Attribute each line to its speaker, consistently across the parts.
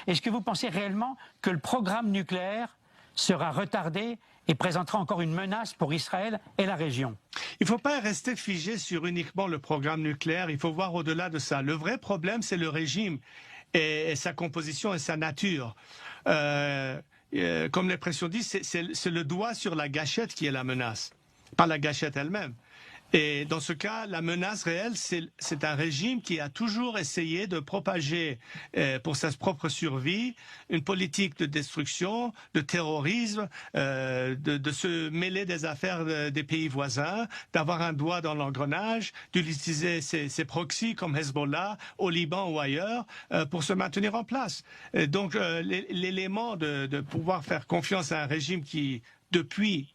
Speaker 1: Est-ce que vous pensez réellement que le programme nucléaire sera retardé et présentera encore une menace pour Israël et la région?
Speaker 2: Il ne faut pas rester figé sur uniquement le programme nucléaire, il faut voir au-delà de ça. Le vrai problème, c'est le régime et sa composition et sa nature. Comme l'expression dit, c'est le doigt sur la gâchette qui est la menace, pas la gâchette elle-même. Et dans ce cas, la menace réelle, c'est un régime qui a toujours essayé de propager, pour sa propre survie, une politique de destruction, de terrorisme, de se mêler des affaires des pays voisins, d'avoir un doigt dans l'engrenage, d'utiliser ses proxys comme Hezbollah au Liban ou ailleurs pour se maintenir en place. Et donc l'élément de pouvoir faire confiance à un régime qui, depuis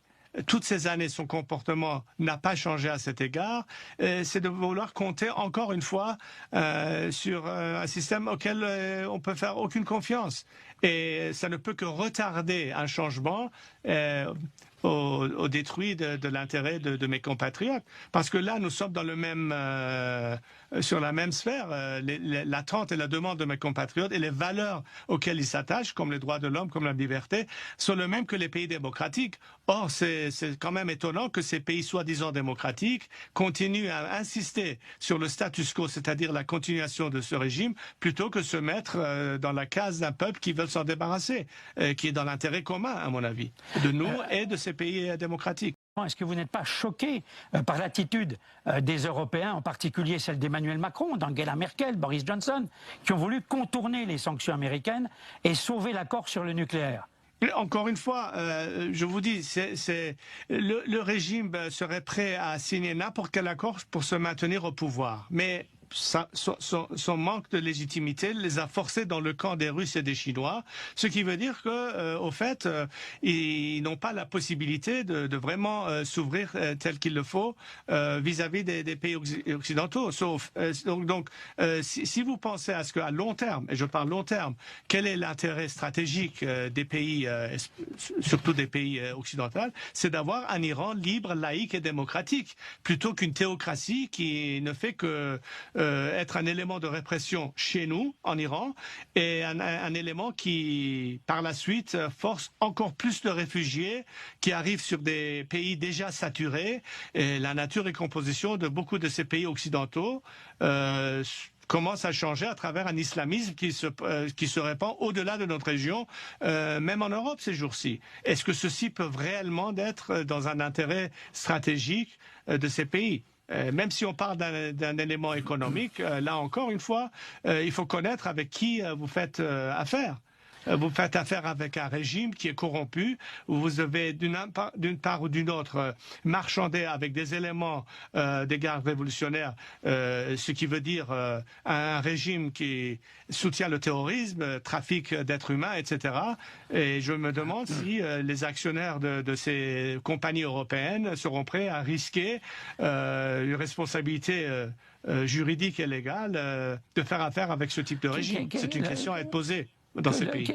Speaker 2: toutes ces années, son comportement n'a pas changé à cet égard, c'est de vouloir compter encore une fois sur un système auquel on peut faire aucune confiance. Et ça ne peut que retarder un changement au détruit de l'intérêt de mes compatriotes. Parce que là, nous sommes dans le même, sur la même sphère. L'attente et la demande de mes compatriotes et les valeurs auxquelles ils s'attachent, comme les droits de l'homme, comme la liberté, sont les mêmes que les pays démocratiques. Or, c'est quand même étonnant que ces pays soi-disant démocratiques continuent à insister sur le status quo, c'est-à-dire la continuation de ce régime, plutôt que se mettre dans la case d'un peuple qui veut s'en débarrasser, qui est dans l'intérêt commun, à mon avis, de nous et de ces pays démocratiques.
Speaker 1: Est-ce que vous n'êtes pas choqué par l'attitude des Européens, en particulier celle d'Emmanuel Macron, d'Angela Merkel, Boris Johnson, qui ont voulu contourner les sanctions américaines et sauver l'accord sur le nucléaire?
Speaker 2: Encore une fois, je vous dis, le régime serait prêt à signer n'importe quel accord pour se maintenir au pouvoir. Mais son manque de légitimité les a forcés dans le camp des Russes et des Chinois, ce qui veut dire que, au fait, ils n'ont pas la possibilité de vraiment s'ouvrir tel qu'il le faut vis-à-vis des pays occidentaux. Sauf donc, si vous pensez à ce qu'à long terme, et je parle long terme, quel est l'intérêt stratégique des pays, surtout des pays occidentaux, c'est d'avoir un Iran libre, laïque et démocratique, plutôt qu'une théocratie qui ne fait que être un élément de répression chez nous, en Iran, et un élément qui, par la suite, force encore plus de réfugiés qui arrivent sur des pays déjà saturés. Et la nature et composition de beaucoup de ces pays occidentaux commence à changer à travers un islamisme qui se répand au-delà de notre région, même en Europe ces jours-ci. Est-ce que ceci peut réellement être dans un intérêt stratégique de ces pays ? Même si on parle d'un élément économique, là encore une fois, il faut connaître avec qui vous faites affaire. Vous faites affaire avec un régime qui est corrompu, où vous devez d'une part ou d'une autre marchander avec des éléments des gardes révolutionnaires, ce qui veut dire un régime qui soutient le terrorisme, trafic d'êtres humains, etc. Et je me demande si les actionnaires de ces compagnies européennes seront prêts à risquer une responsabilité juridique et légale de faire affaire avec ce type de régime. C'est une question à être posée dans ces pays.